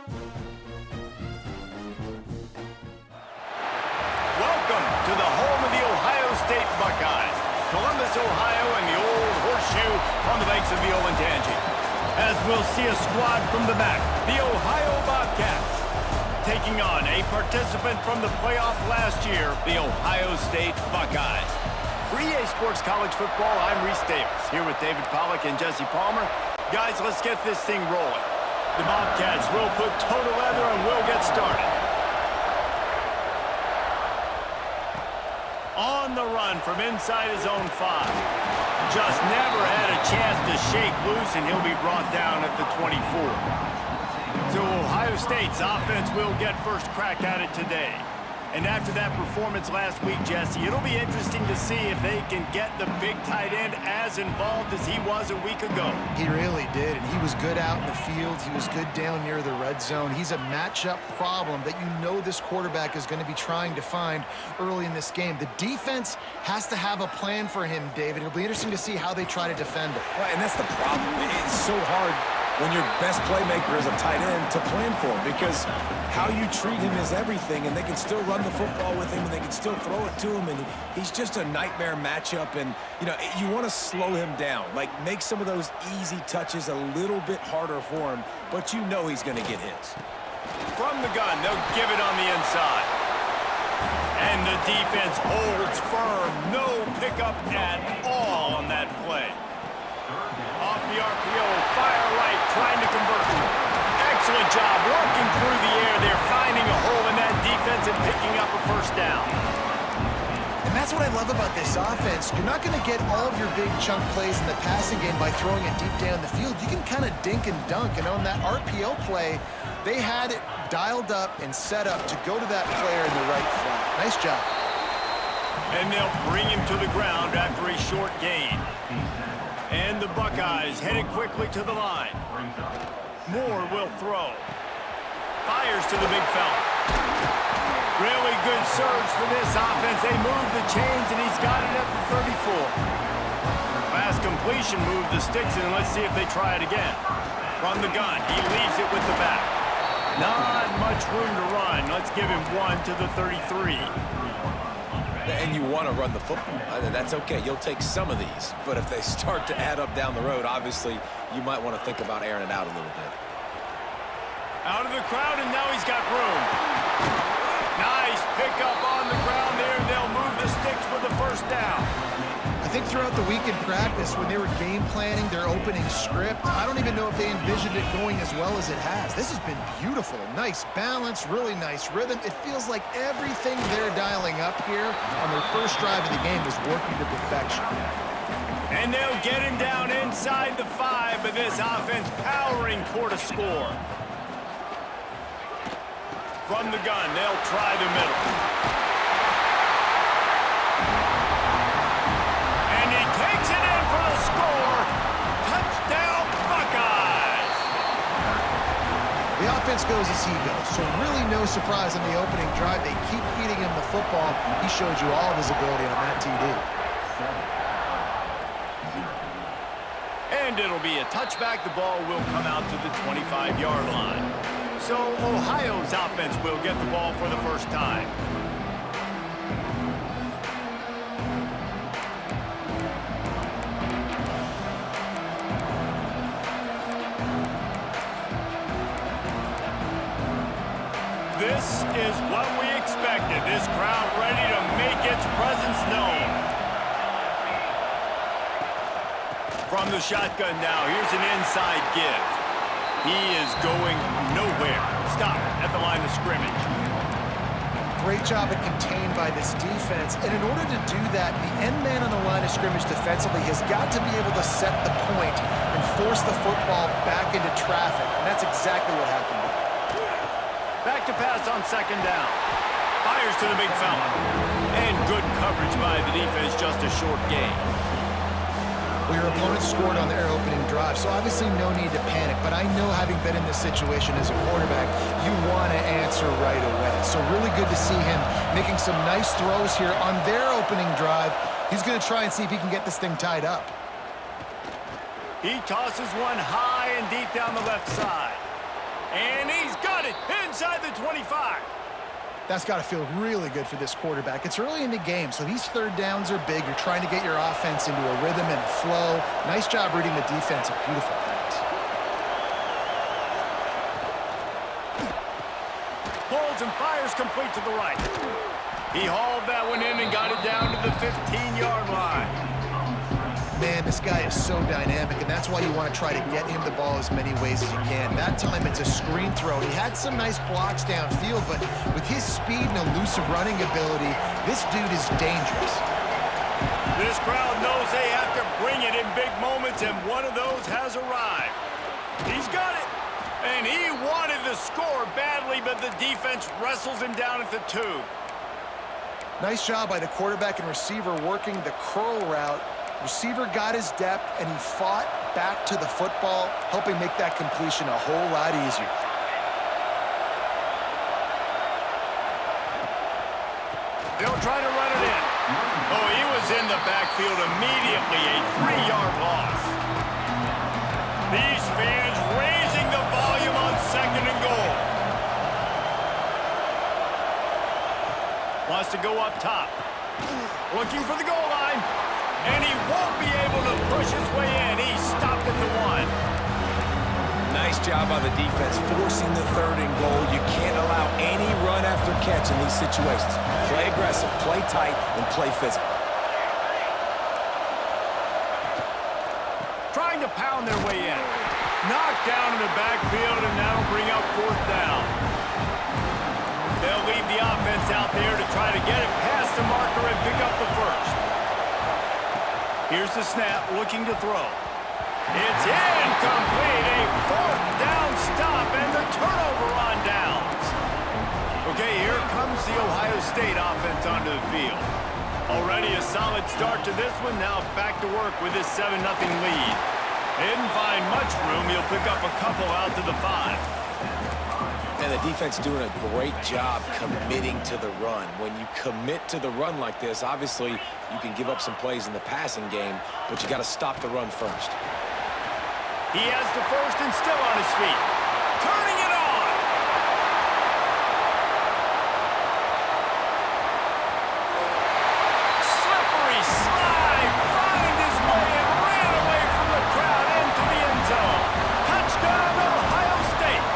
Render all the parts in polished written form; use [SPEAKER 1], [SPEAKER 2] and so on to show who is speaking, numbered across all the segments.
[SPEAKER 1] Welcome to the home of the Ohio State Buckeyes, Columbus, Ohio, and the old horseshoe on the banks of the Olentangy. As we'll see a squad from the back, the Ohio Bobcats, taking on a participant from the playoff last year, the Ohio State Buckeyes. For EA Sports College Football, I'm Reese Davis, here with David Pollack and Jesse Palmer. Guys, let's get this thing rolling. The Bobcats will put total leather and we'll get started. On the run from inside his own 5. Just never had a chance to shake loose, and he'll be brought down at the 24. So Ohio State's offense will get first crack at it today. And after that performance last week, Jesse, it'll be interesting to see if they can get the big tight end as involved as he was a week ago.
[SPEAKER 2] He really did, and he was good out in the field. He was good down near the red zone. He's a matchup problem that you know this quarterback is going to be trying to find early in this game. The defense has to have a plan for him, David. It'll be interesting to see how they try to defend him.
[SPEAKER 3] Well, and that's the problem. It's so hard when your best playmaker is a tight end to plan for him, because how you treat him is everything, and they can still run the football with him, and they can still throw it to him, and he's just a nightmare matchup. And, you know, you want to slow him down, like make some of those easy touches a little bit harder for him, but you know he's going to get his.
[SPEAKER 1] From the gun, they'll give it on the inside. And the defense holds firm. No pickup at all on that play. Off the RPO, fire right, trying to convert. Excellent job working through the air. They're finding a hole in that defense and picking up a first down.
[SPEAKER 2] And that's what I love about this offense. You're not going to get all of your big chunk plays in the passing game by throwing it deep down the field. You can kind of dink and dunk, and on that RPO play, they had it dialed up and set up to go to that player in the right flat. Nice job.
[SPEAKER 1] And they'll bring him to the ground after a short gain. And the Buckeyes headed quickly to the line. Moore will throw. Fires to the big fella. Really good surge for this offense. They move the chains, and he's got it at the 34. Last completion moved the sticks, and let's see if they try it again. From the gun, he leaves it with the back. Not much room to run. Let's give him one to the 33.
[SPEAKER 3] And you want to run the football. That's okay. You'll take some of these. But if they start to add up down the road, obviously, you might want to think about airing it out a little bit.
[SPEAKER 1] Out of the crowd, and now he's got room. Nice pickup on the ground there. They'll move the sticks for the first down.
[SPEAKER 2] I think throughout the week in practice, when they were game planning their opening script, I don't even know if they envisioned it going as well as it has. This has been beautiful. Nice balance, really nice rhythm. It feels like everything they're dialing up here on their first drive of the game is working to perfection.
[SPEAKER 1] And they'll get him down inside the 5, but this offense powering toward a score. From the gun, they'll try the middle. And he takes it in for the score. Touchdown, Buckeyes!
[SPEAKER 2] The offense goes as he goes, so really no surprise on the opening drive. They keep feeding him the football. He showed you all of his ability on that TD.
[SPEAKER 1] And it'll be a touchback. The ball will come out to the 25-yard line. So Ohio's offense will get the ball for the first time. This is what we expected. This crowd ready to make its presence known. From the shotgun now, here's an inside give. He is going nowhere. Stop at the line of scrimmage.
[SPEAKER 2] Great job at contained by this defense. And in order to do that, the end man on the line of scrimmage defensively has got to be able to set the point and force the football back into traffic. And that's exactly what happened.
[SPEAKER 1] Back to pass on second down. Fires to the big fella. And good coverage by the defense, just a short gain.
[SPEAKER 2] Well, your opponent scored on their opening drive, so obviously no need to panic. But I know, having been in this situation as a quarterback, you want to answer right away. So really good to see him making some nice throws here on their opening drive. He's going to try and see if he can get this thing tied up.
[SPEAKER 1] He tosses one high and deep down the left side. And he's got got it inside the 25.
[SPEAKER 2] That's got to feel really good for this quarterback. It's early in the game, so these third downs are big. You're trying to get your offense into a rhythm and a flow. Nice job reading the defense. A beautiful pass.
[SPEAKER 1] Pulls and fires complete to the right. He hauled that one in and got it down to the 15-yard line.
[SPEAKER 2] Man, this guy is so dynamic, and that's why you want to try to get him the ball as many ways as you can. That time, it's a screen throw. He had some nice blocks downfield, but with his speed and elusive running ability, this dude is dangerous.
[SPEAKER 1] This crowd knows they have to bring it in big moments, and one of those has arrived. He's got it, and he wanted to score badly, but the defense wrestles him down at the 2.
[SPEAKER 2] Nice job by the quarterback and receiver working the curl route. Receiver got his depth, and he fought back to the football, helping make that completion a whole lot easier.
[SPEAKER 1] They'll try to run it in. Oh, he was in the backfield immediately, a 3-yard loss. These fans raising the volume on 2nd and goal. Wants to go up top. Looking for the goal line. And he won't be able to push his way in. He stopped at the 1.
[SPEAKER 3] Nice job on the defense, forcing the 3rd and goal. You can't allow any run after catch in these situations. Play aggressive, play tight, and play physical.
[SPEAKER 1] Trying to pound their way in. Knocked down in the backfield, and that'll bring up 4th down. They'll leave the offense out there to try to get it past the marker and pick up the 1st. Here's the snap, looking to throw. It's incomplete, a 4th down stop, and the turnover on downs. Okay, here comes the Ohio State offense onto the field. Already a solid start to this one, now back to work with this 7-0 lead. They didn't find much room, he'll pick up a couple out to the 5.
[SPEAKER 3] And the defense doing a great job committing to the run. When you commit to the run like this, obviously you can give up some plays in the passing game, but you got to stop the run first.
[SPEAKER 1] He has the 1st and still on his feet. Turning it on. Slippery slide. Found his way and ran away from the crowd into the end zone. Touchdown, Ohio State.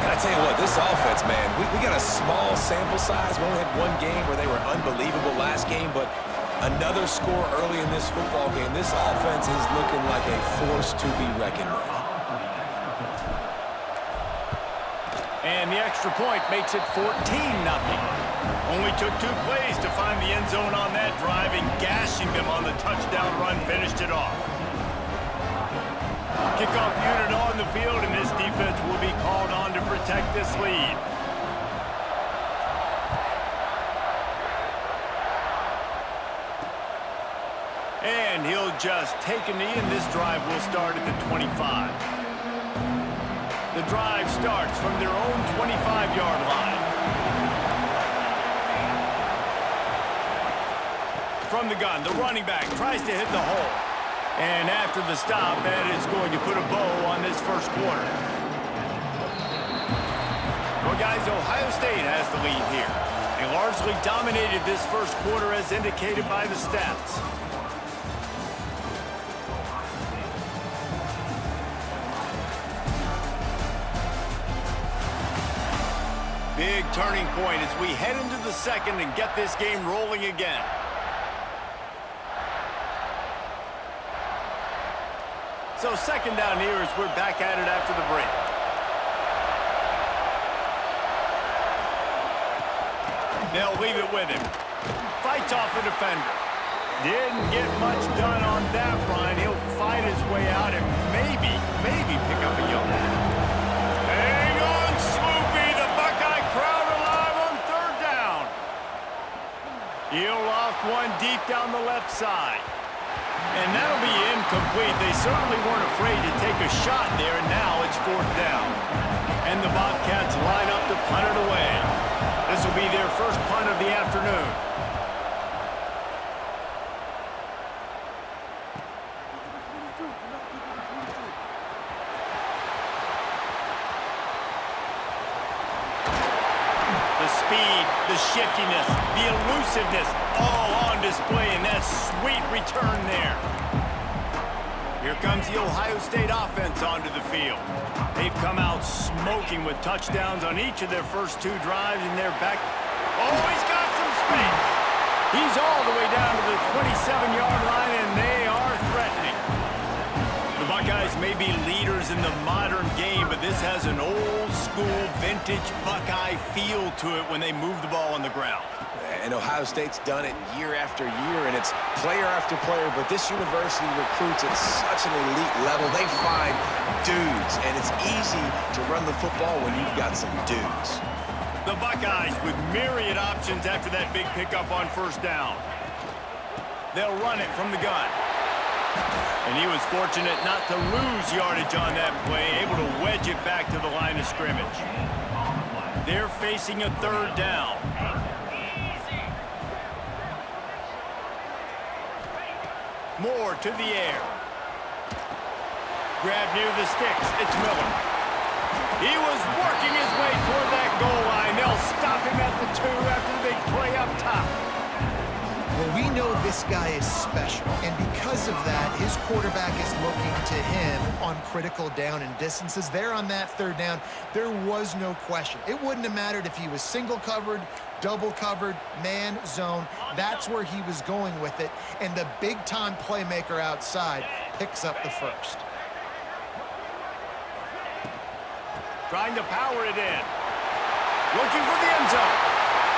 [SPEAKER 3] I tell you what, this offense, man, we got a small sample size. We only had one game where they were unbelievable last game, but another score early in this football game. This offense is looking like a force to be reckoned with.
[SPEAKER 1] And the extra point makes it 14-0. Only took 2 plays to find the end zone on that drive, and gashing them on the touchdown run finished it off. Kickoff unit on the field, and this defense will be called on to protect this lead. And he'll just take a knee, and this drive will start at the 25. The drive starts from their own 25-yard line. From the gun, the running back tries to hit the hole. And after the stop, that is going to put a bow on this first quarter. Well, guys, Ohio State has the lead here. They largely dominated this first quarter as indicated by the stats. Big turning point as we head into the second and get this game rolling again. So 2nd down here as we're back at it after the break. They'll leave it with him. Fights off the defender. Didn't get much done on that run. He'll fight his way out and maybe pick up a yoke. Hang on, Sloopy. The Buckeye crowd alive on 3rd down. He'll loft one deep down the left side. And that'll be incomplete. They certainly weren't afraid to take a shot there, and now it's 4th down. And the Bobcats line up to punt it away. This will be their first punt of the afternoon. speed, the shiftiness, the elusiveness, all on display in that sweet return there. Here comes the Ohio State offense onto the field. They've come out smoking with touchdowns on each of their first 2 drives, and they're back. Oh, he's got some space. He's all the way down to the 27-yard line, and they are threatening. The Buckeyes may be leaders in the modern game, but this has an old-school, vintage Buckeye feel to it when they move the ball on the ground.
[SPEAKER 3] And Ohio State's done it year after year, and it's player after player, but this university recruits at such an elite level. They find dudes, and it's easy to run the football when you've got some dudes.
[SPEAKER 1] The Buckeyes with myriad options after that big pickup on first down. They'll run it from the gun. And he was fortunate not to lose yardage on that play, able to wedge it back to the line of scrimmage. They're facing a 3rd down. Moore to the air. Grab near the sticks. It's Miller. He was working his way toward that goal line. They'll stop him at the 2 after the big play up top.
[SPEAKER 2] Well, we know this guy is special, and because of that, his quarterback is looking to him on critical down and distances. There on that 3rd down, there was no question. It wouldn't have mattered if he was single covered, double covered, man, zone. That's where he was going with it, and the big-time playmaker outside picks up the 1st.
[SPEAKER 1] Trying to power it in. Looking for the end zone.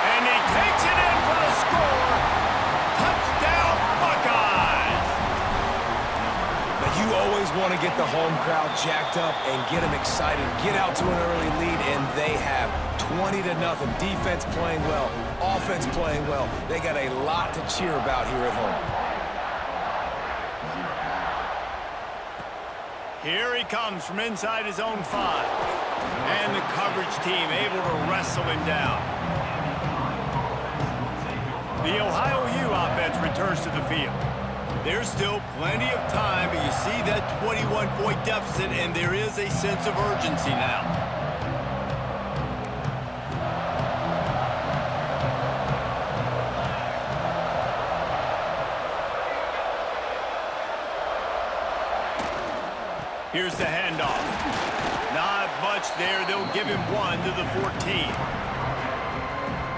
[SPEAKER 1] And he takes it in for the score. Touchdown, Buckeyes!
[SPEAKER 3] Now, you always want to get the home crowd jacked up and get them excited, get out to an early lead, and they have 20-0. Defense playing well, offense playing well. They got a lot to cheer about here at home.
[SPEAKER 1] Here he comes from inside his own 5. And the coverage team able to wrestle him down. The Ohio U offense returns to the field. There's still plenty of time, but you see that 21-point deficit, and there is a sense of urgency now. Here's the handoff. Not much there. They'll give him 1 to the 14.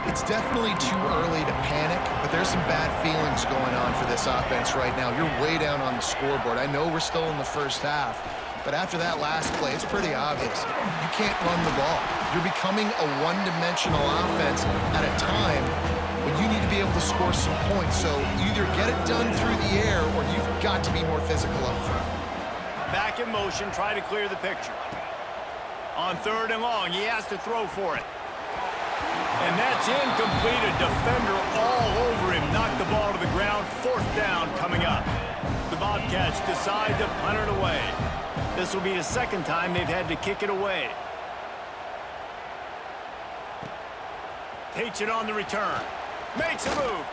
[SPEAKER 2] It's definitely too early to panic, but there's some bad feelings going on for this offense right now. You're way down on the scoreboard. I know we're still in the first half, but after that last play, it's pretty obvious. You can't run the ball. You're becoming a one-dimensional offense at a time when you need to be able to score some points. So either get it done through the air or you've got to be more physical up front.
[SPEAKER 1] Back in motion, try to clear the picture. On 3rd and long, he has to throw for it. And that's incomplete. A defender all over him. Knocked the ball to the ground. 4th down coming up. The Bobcats decide to punt it away. This will be the 2nd time they've had to kick it away. Takes it on the return. Makes a move.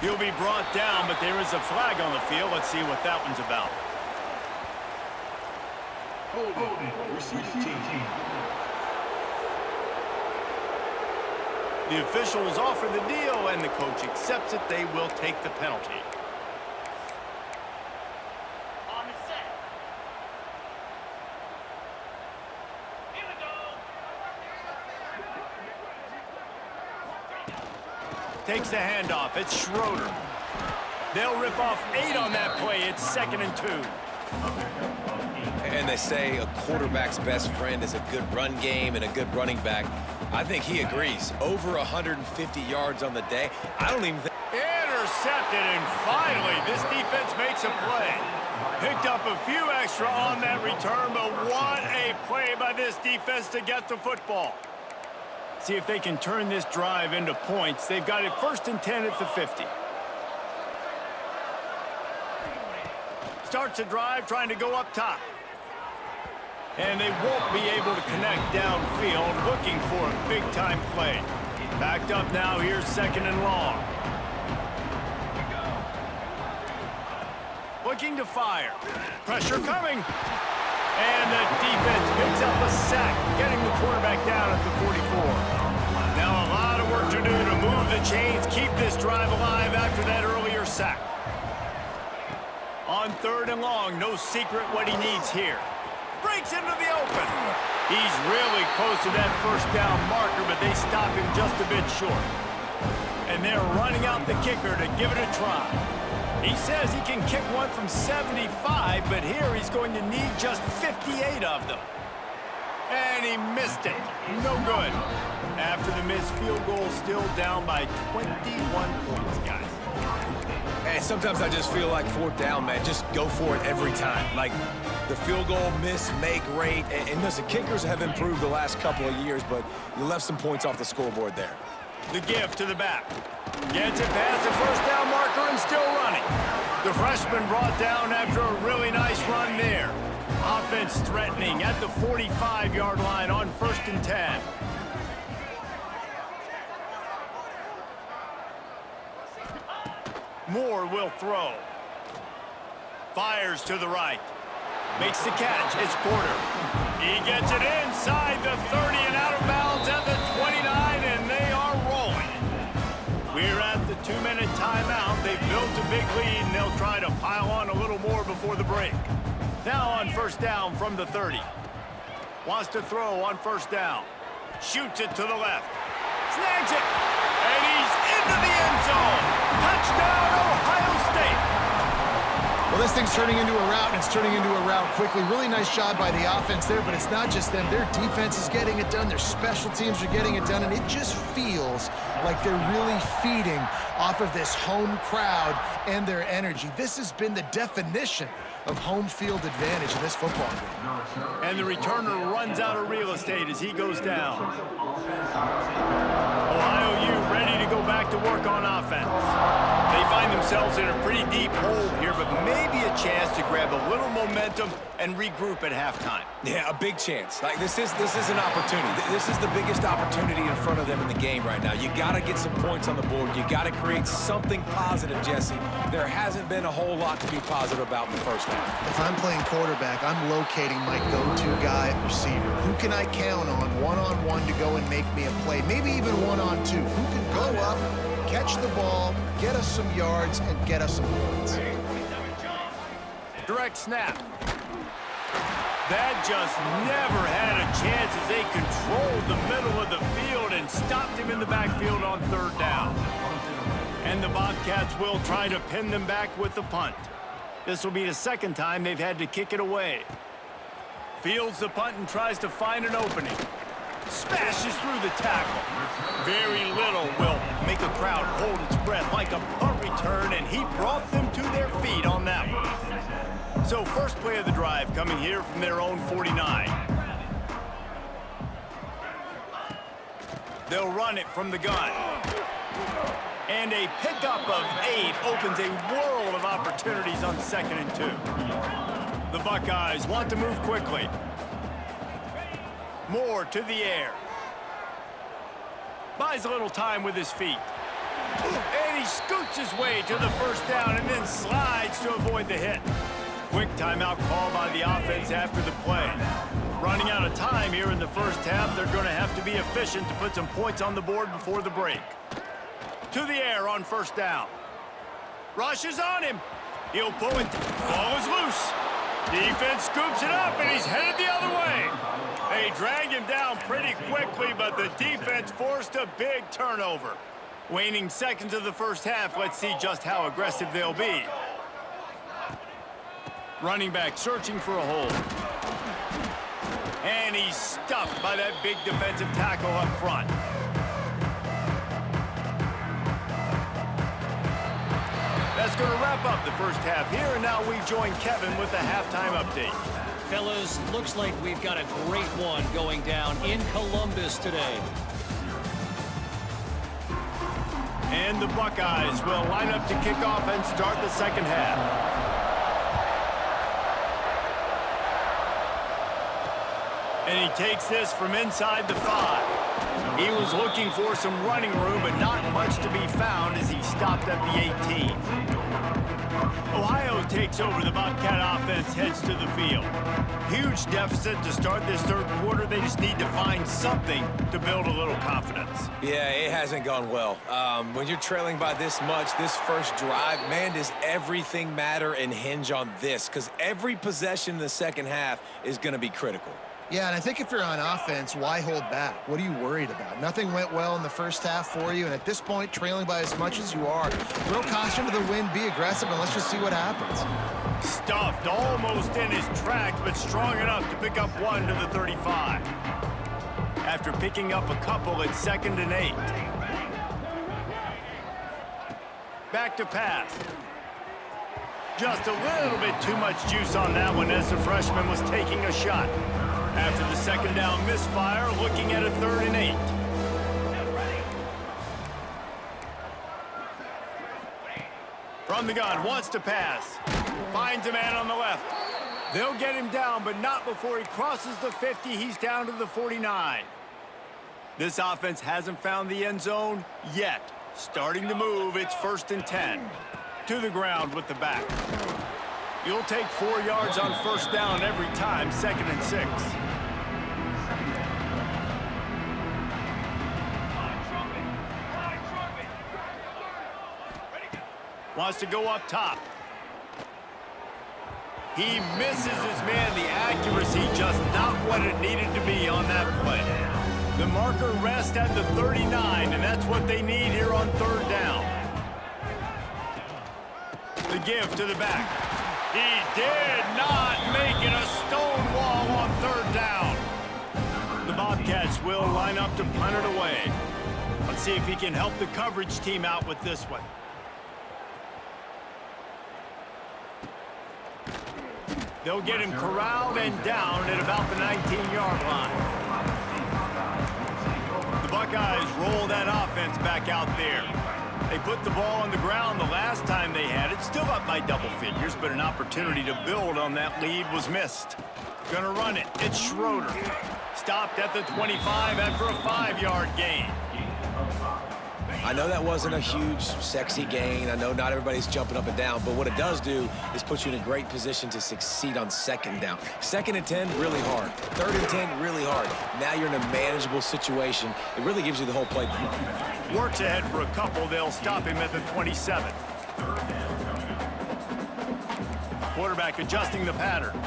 [SPEAKER 1] He'll be brought down, but there is a flag on the field. Let's see what that one's about. The officials offer the deal, and the coach accepts it. They will take the penalty. On the set. Here we go. Takes the handoff. It's Schroeder. They'll rip off 8 on that play. It's 2nd and 2.
[SPEAKER 3] And they say a quarterback's best friend is a good run game and a good running back. I think he agrees. Over 150 yards on the day. I don't even think...
[SPEAKER 1] Intercepted, and finally, this defense makes a play. Picked up a few extra on that return, but what a play by this defense to get the football. See if they can turn this drive into points. They've got it 1st and 10 at the 50. Starts a drive trying to go up top. And they won't be able to connect downfield, looking for a big-time play. Backed up now, here's 2nd and long. Looking to fire. Pressure coming. And the defense picks up a sack, getting the quarterback down at the 44. Now a lot the chains keep this drive alive after that earlier sack. On 3rd and long, no secret what he needs here. Breaks into the open. He's really close to that first down marker, but they stop him just a bit short. And they're running out the kicker to give it a try. He says he can kick one from 75, but here he's going to need just 58 of them. And he missed it. No good. After the missed field goal, still down by 21 points, guys.
[SPEAKER 3] And sometimes I just feel like 4th down, man, just go for it every time. Like the field goal miss, make rate. And listen, kickers have improved the last couple of years, but you left some points off the scoreboard there.
[SPEAKER 1] The give to the back. Gets it past the first down marker and still running. The freshman brought down after a really nice run there. Offense threatening at the 45-yard line on 1st and 10. Moore will throw. Fires to the right. Makes the catch. It's Porter. He gets it inside the 30 and out of bounds at the 29, and they are rolling. We're at the 2-minute timeout. They've built a big lead, and they'll try to pile on a little more before the break. Now on 1st down from the 30. Wants to throw on 1st down. Shoots it to the left. Snags it. And he's into the end zone. Touchdown, Ohio State.
[SPEAKER 2] Well, this thing's turning into a route, and it's turning into a route quickly. Really nice job by the offense there, but it's not just them. Their defense is getting it done. Their special teams are getting it done, and it just feels like they're really feeding off of this home crowd and their energy. This has been the definition of home field advantage in this football game.
[SPEAKER 1] And the returner runs out of real estate as he goes down. Ohio U ready to go back to work on offense. They find themselves in a pretty deep hole here, but maybe a chance to grab a little momentum and regroup at halftime.
[SPEAKER 3] Yeah, a big chance. Like this is an opportunity. This is the biggest opportunity in front of them in the game right now. You got to get some points on the board. You got to create something positive, Jesse. There hasn't been a whole lot to be positive about in the first half.
[SPEAKER 2] If I'm playing quarterback, I'm locating my go-to guy at receiver. Who can I count on one-on-one to go and make me a play? Maybe even one-on-two. Who can go up, catch the ball, get us some yards, and get us some points?
[SPEAKER 1] Direct snap. That just never had a chance as they controlled the middle of the field and stopped him in the backfield on 3rd down. And the Bobcats will try to pin them back with the punt. This will be the 2nd time they've had to kick it away. Fields the punt and tries to find an opening. Smashes through the tackle. Very little will make a crowd hold its breath like a punt return, and he brought them to their feet on that one. So first play of the drive coming here from their own 49. They'll run it from the gun. And a pickup of 8 opens a world of opportunities on 2nd and 2. The Buckeyes want to move quickly. Moore to the air. Buys a little time with his feet. And he scoots his way to the 1st down and then slides to avoid the hit. Quick timeout call by the offense after the play. Running out of time here in the first half, they're going to have to be efficient to put some points on the board before the break. To the air on 1st down. Rush is on him. He'll pull it. Ball is loose. Defense scoops it up, and he's headed the other way. They drag him down pretty quickly, but the defense forced a big turnover. Waning seconds of the first half, let's see just how aggressive they'll be. Running back searching for a hole. And he's stuffed by that big defensive tackle up front. That's going to wrap up the first half here, and now we join Kevin with the halftime update.
[SPEAKER 4] Fellas, looks like we've got a great one going down in Columbus today.
[SPEAKER 1] And the Buckeyes will line up to kick off and start the 2nd half. And he takes this from inside the 5. He was looking for some running room, but not much to be found as he stopped at the 18. Ohio takes over. The Bobcat offense heads to the field. Huge deficit to start this third quarter. They just need to find something to build a little confidence.
[SPEAKER 3] Yeah, it hasn't gone well. When you're trailing by this much, this first drive, man, does everything matter and hinge on this? Because every possession in the second half is going to be critical.
[SPEAKER 2] Yeah, and I think if you're on offense, why hold back? What are you worried about? Nothing went well in the first half for you, and at this point, trailing by as much as you are, throw caution to the wind, be aggressive, and let's just see what happens.
[SPEAKER 1] Stuffed almost in his tracks, but strong enough to pick up one to the 35. After picking up a couple at 2nd and 8. Back to pass. Just a little bit too much juice on that one as the freshman was taking a shot. After the second down misfire, looking at a 3rd and 8. From the gun, wants to pass. Finds a man on the left. They'll get him down, but not before he crosses the 50. He's down to the 49. This offense hasn't found the end zone yet. Starting to move, it's 1st and 10. To the ground with the back. You'll take 4 yards on 1st down every time, 2nd and 6. Wants to go up top. He misses his man. The accuracy just not what it needed to be on that play. The marker rests at the 39, and that's what they need here on 3rd down. The give to the back. He did not make it a stone wall on 3rd down. The Bobcats will line up to punt it away. Let's see if he can help the coverage team out with this one. They'll get him corralled and down at about the 19-yard line. The Buckeyes roll that offense back out there. They put the ball on the ground the last time they had it. Still up by double figures, but an opportunity to build on that lead was missed. Gonna run it. It's Schroeder. Stopped at the 25 after a 5-yard gain.
[SPEAKER 3] I know that wasn't a huge, sexy gain. I know not everybody's jumping up and down, but what it does do is put you in a great position to succeed on 2nd down. 2nd and 10, really hard. 3rd and 10, really hard. Now you're in a manageable situation. It really gives you the whole playbook.
[SPEAKER 1] Works ahead for a couple. They'll stop him at the 27. Quarterback adjusting the pattern.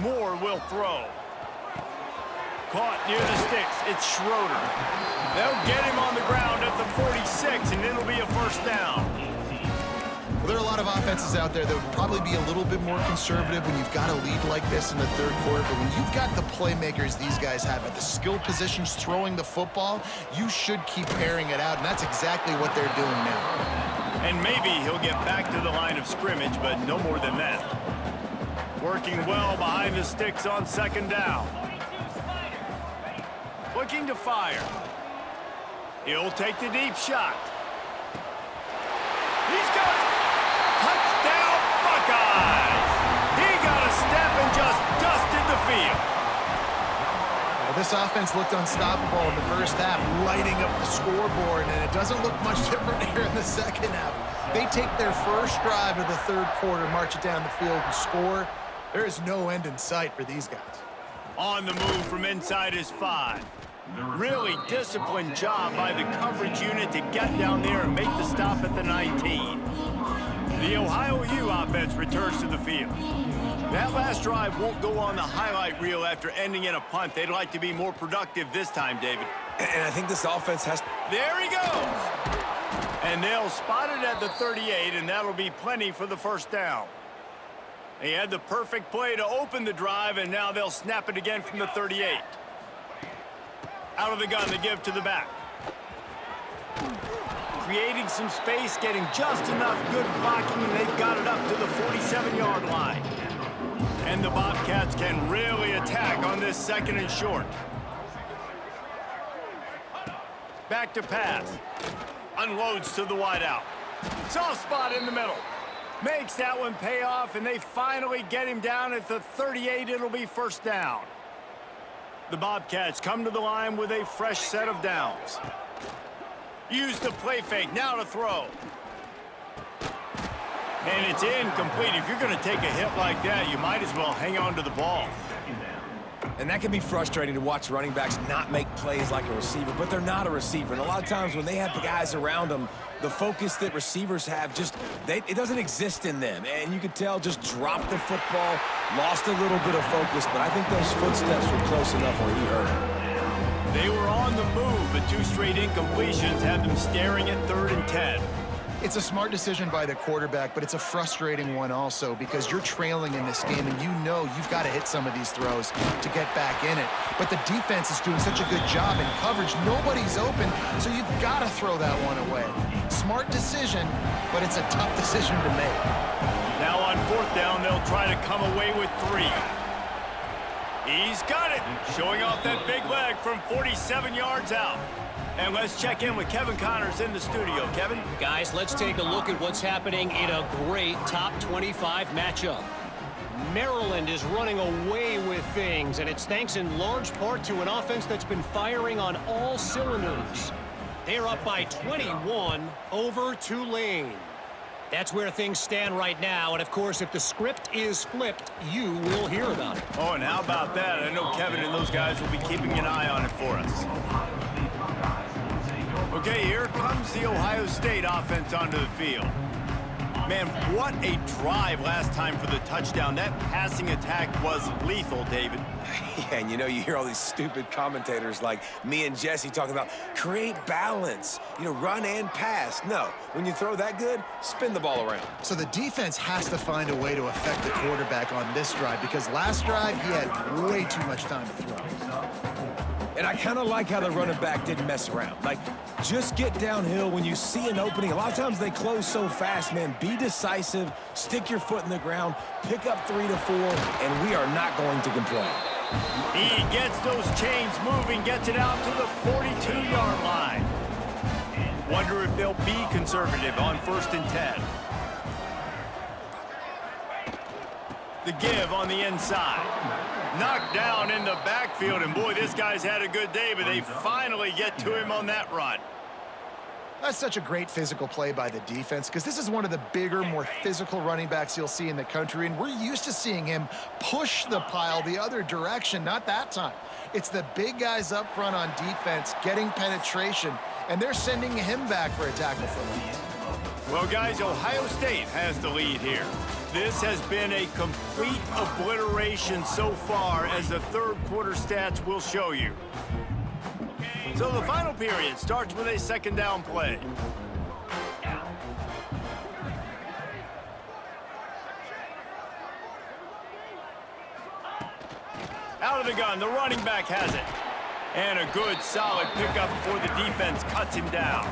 [SPEAKER 1] Moore will throw. Caught near the sticks. It's Schroeder. They'll get him on the ground at the 46, and it'll be a 1st down.
[SPEAKER 2] Well, there are a lot of offenses out there that would probably be a little bit more conservative when you've got a lead like this in the 3rd quarter, but when you've got the playmakers these guys have at the skill positions throwing the football, you should keep airing it out, and that's exactly what they're doing now.
[SPEAKER 1] And maybe he'll get back to the line of scrimmage, but no more than that. Working well behind the sticks on 2nd down. Looking to fire. He'll take the deep shot. He's got it. Touchdown, Buckeyes! He got a step and just dusted the field.
[SPEAKER 2] Well, this offense looked unstoppable in the first half, lighting up the scoreboard, and it doesn't look much different here in the second half. They take their first drive of the 3rd quarter, march it down the field, and score. There is no end in sight for these guys.
[SPEAKER 1] On the move from inside his 5. Really disciplined job by the coverage unit to get down there and make the stop at the 19. The Ohio U offense returns to the field. That last drive won't go on the highlight reel after ending in a punt. They'd like to be more productive this time, David.
[SPEAKER 3] And I think this offense has...
[SPEAKER 1] There he goes! And they'll spot it at the 38, and that'll be plenty for the 1st down. They had the perfect play to open the drive, and now they'll snap it again from the 38. Out of the gun, the give to the back. Creating some space, getting just enough good blocking, and they've got it up to the 47-yard line. And the Bobcats can really attack on this 2nd and short. Back to pass. Unloads to the wideout. Soft spot in the middle. Makes that one pay off, and they finally get him down at the 38. It'll be 1st down. The Bobcats come to the line with a fresh set of downs. Use the play fake, now to throw. And it's incomplete. If you're going to take a hit like that, you might as well hang on to the ball.
[SPEAKER 3] And that can be frustrating to watch running backs not make plays like a receiver, but they're not a receiver. And a lot of times when they have the guys around them, the focus that receivers have it doesn't exist in them. And you could tell just dropped the football, lost a little bit of focus, but I think those footsteps were close enough where he hurt him.
[SPEAKER 1] They were on the move, but 2 straight incompletions have them staring at 3rd and 10.
[SPEAKER 2] It's a smart decision by the quarterback, but it's a frustrating one also because you're trailing in this game and you know you've got to hit some of these throws to get back in it. But the defense is doing such a good job in coverage. Nobody's open, so you've got to throw that one away. Smart decision, but it's a tough decision to make.
[SPEAKER 1] Now on 4th down, they'll try to come away with 3. He's got it, showing off that big leg from 47 yards out. And let's check in with Kevin Connors in the studio. Kevin?
[SPEAKER 4] Guys, let's take a look at what's happening in a great top 25 matchup. Maryland is running away with things, and it's thanks in large part to an offense that's been firing on all cylinders. They're up by 21 over Tulane. That's where things stand right now, and of course, if the script is flipped, you will hear about it.
[SPEAKER 1] Oh, and how about that? I know Kevin and those guys will be keeping an eye on it for us. Okay, here comes the Ohio State offense onto the field. Man, what a drive last time for the touchdown. That passing attack was lethal, David.
[SPEAKER 3] Yeah, and you know, you hear all these stupid commentators like me and Jesse talking about create balance, run and pass. No, when you throw that good, spin the ball around.
[SPEAKER 2] So the defense has to find a way to affect the quarterback on this drive because last drive he had way too much time to throw.
[SPEAKER 3] And I kind of like how the running back didn't mess around. Like, just get downhill when you see an opening. A lot of times they close so fast, man. Be decisive, stick your foot in the ground, pick up 3 to 4, and we are not going to complain.
[SPEAKER 1] He gets those chains moving, gets it out to the 42-yard line. Wonder if they'll be conservative on 1st and 10. The give on the inside. Knocked down in the backfield, and boy, this guy's had a good day, but they finally get to him on that run.
[SPEAKER 2] That's such a great physical play by the defense because this is one of the bigger, more physical running backs you'll see in the country, and we're used to seeing him push the pile the other direction, not that time. It's the big guys up front on defense getting penetration, and they're sending him back for a tackle for loss.
[SPEAKER 1] Well, guys, Ohio State has the lead here. This has been a complete obliteration so far, as the 3rd quarter stats will show you. So the final period starts with a 2nd down play. Out of the gun, the running back has it. And a good, solid pickup before the defense cuts him down.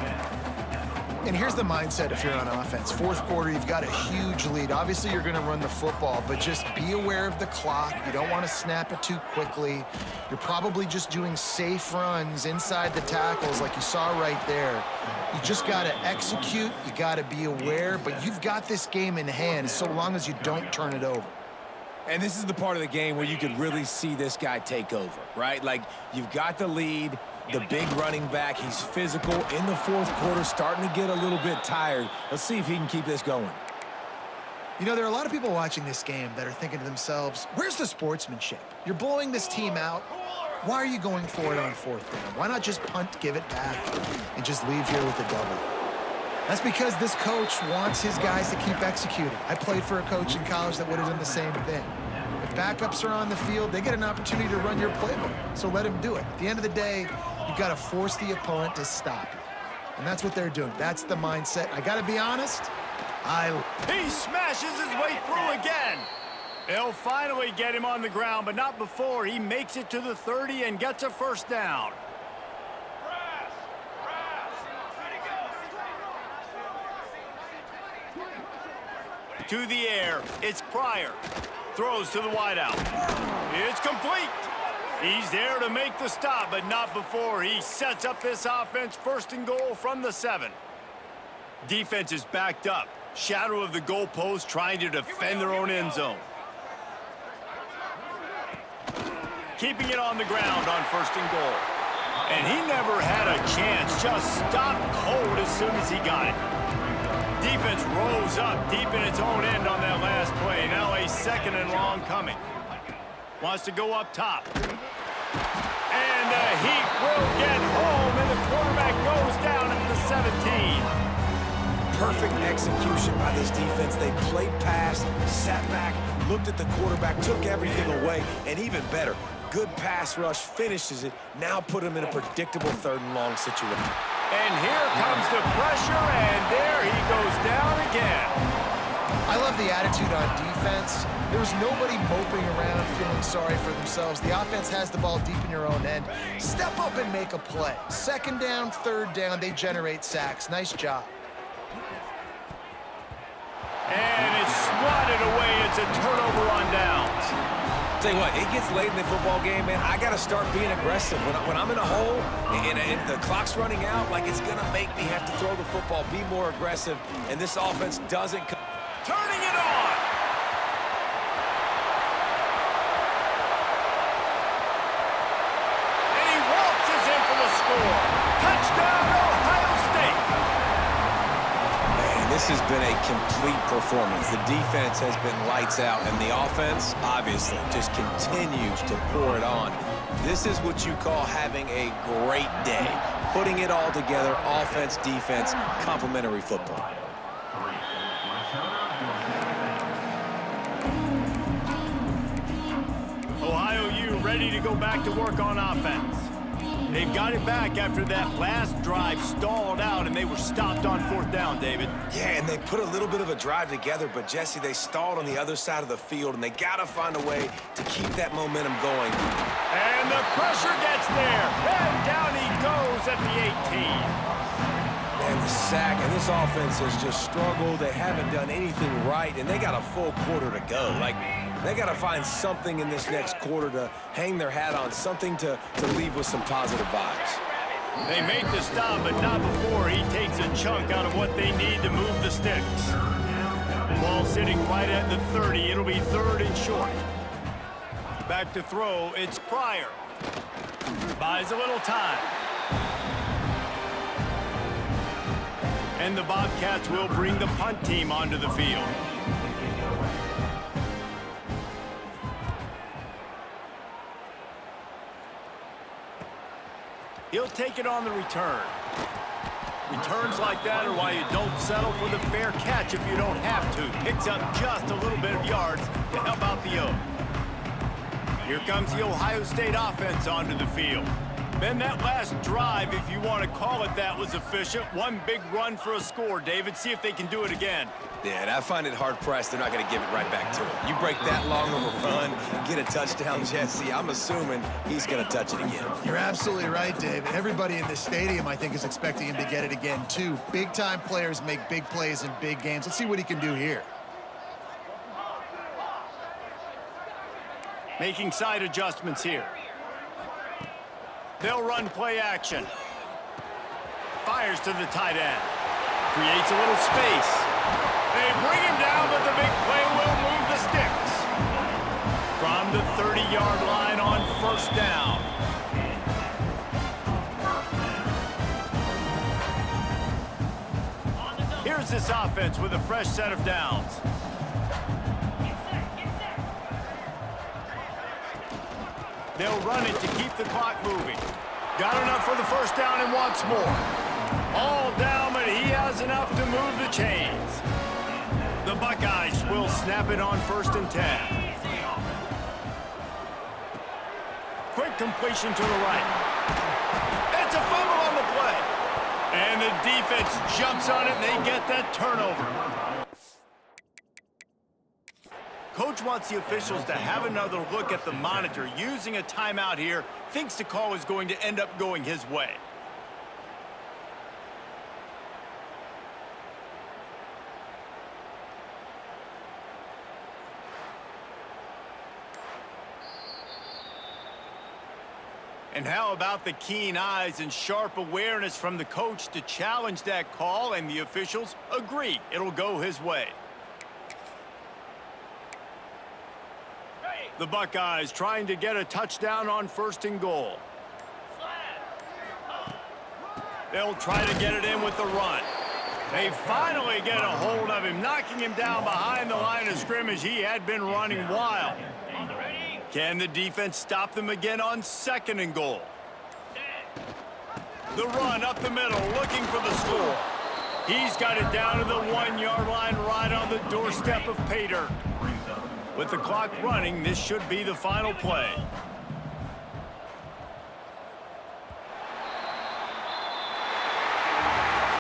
[SPEAKER 2] And here's the mindset if you're on offense. 4th quarter, you've got a huge lead. Obviously, you're going to run the football, but just be aware of the clock. You don't want to snap it too quickly. You're probably just doing safe runs inside the tackles like you saw right there. You just got to execute. You got to be aware, but you've got this game in hand so long as you don't turn it over.
[SPEAKER 3] And this is the part of the game where you could really see this guy take over, right? Like, you've got the lead. The big running back, he's physical in the 4th quarter, starting to get a little bit tired. Let's see if he can keep this going.
[SPEAKER 2] There are a lot of people watching this game that are thinking to themselves, where's the sportsmanship? You're blowing this team out. Why are you going for it on 4th down? Why not just punt, give it back, and just leave here with a double? That's because this coach wants his guys to keep executing. I played for a coach in college that would have done the same thing. If backups are on the field, they get an opportunity to run your playbook, so let him do it. At the end of the day, you've got to force the opponent to stop you. And that's what they're doing. That's the mindset. I got to be honest,
[SPEAKER 1] He smashes his way through again. They'll finally get him on the ground, but not before he makes it to the 30 and gets a 1st down. To the air, it's Pryor. Throws to the wideout. It's complete. He's there to make the stop, but not before he sets up this offense 1st and goal from the 7. Defense is backed up. Shadow of the goalpost trying to defend their own end zone. keeping it on the ground on 1st and goal. And he never had a chance, just stopped cold as soon as he got it. Defense rose up deep in its own end on that last play. Now a 2nd and long coming. Wants to go up top. And the Heat will get home, and the quarterback goes down at the 17.
[SPEAKER 3] Perfect execution by this defense. They played pass, sat back, looked at the quarterback, took everything away, and even better, good pass rush, finishes it, now put him in a predictable 3rd and long situation.
[SPEAKER 1] And here comes the pressure, and there he goes down again.
[SPEAKER 2] I love the attitude on defense. There was nobody moping around feeling sorry for themselves. The offense has the ball deep in your own end. Step up and make a play. 2nd down, 3rd down, they generate sacks. Nice job.
[SPEAKER 1] And it's swatted away. It's a turnover on downs.
[SPEAKER 3] Tell you what, it gets late in the football game, man. I got to start being aggressive. When I'm in a hole and the clock's running out, like it's going to make me have to throw the football, be more aggressive, and this offense doesn't.
[SPEAKER 1] Turning it on. And he waltzes in for the score. Touchdown, Ohio State.
[SPEAKER 3] Man, this has been a complete performance. The defense has been lights out, and the offense, obviously, just continues to pour it on. This is what you call having a great day. Putting it all together, offense, defense, complementary football.
[SPEAKER 1] Ohio U ready to go back to work on offense. They've got it back after that last drive stalled out, and they were stopped on 4th down, David.
[SPEAKER 3] Yeah, and they put a little bit of a drive together, but, Jesse, they stalled on the other side of the field, and they got to find a way to keep that momentum going.
[SPEAKER 1] And the pressure gets there, and down he goes at the 18.
[SPEAKER 3] And the sack, and this offense has just struggled. They haven't done anything right, and they got a full quarter to go. Like, they got to find something in this next quarter to hang their hat on, something to leave with some positive vibes.
[SPEAKER 1] They make the stop, but not before he takes a chunk out of what they need to move the sticks. Ball sitting right at the 30. It'll be 3rd and short. Back to throw, it's Pryor. Buys a little time. And the Bobcats will bring the punt team onto the field. He'll take it on the return. Returns like that are why you don't settle for the fair catch if you don't have to. Picks up just a little bit of yards to help out the O. Here comes the Ohio State offense onto the field. Then that last drive, if you want to call it that, was efficient. One big run for a score, David. See if they can do it again.
[SPEAKER 3] Yeah, and I find it hard-pressed they're not going to give it right back to him. You break that long of a run, get a touchdown, Jesse, I'm assuming he's going to touch it again.
[SPEAKER 2] You're absolutely right, Dave. And everybody in this stadium, I think, is expecting him to get it again, too. Big-time players make big plays in big games. Let's see what he can do here.
[SPEAKER 1] Making side adjustments here. They'll run play action. Fires to the tight end. Creates a little space. They bring him down, but the big play will move the sticks. From the 30-yard line on 1st down. Here's this offense with a fresh set of downs. They'll run it to keep the clock moving. Got enough for the 1st down and wants more. All down, but he has enough to move the chains. The Buckeyes will snap it on 1st and 10. Quick completion to the right. It's a fumble on the play. And the defense jumps on it, and they get that turnover. Coach wants the officials to have another look at the monitor. Using a timeout here, thinks the call is going to end up going his way. And how about the keen eyes and sharp awareness from the coach to challenge that call, and the officials agree it'll go his way. The Buckeyes trying to get a touchdown on 1st and goal. They'll try to get it in with the run. They finally get a hold of him, knocking him down behind the line of scrimmage. He had been running wild. Can the defense stop them again on 2nd and goal? The run up the middle, looking for the score. He's got it down to the 1-yard line, right on the doorstep of pay dirt. With the clock running, this should be the final play.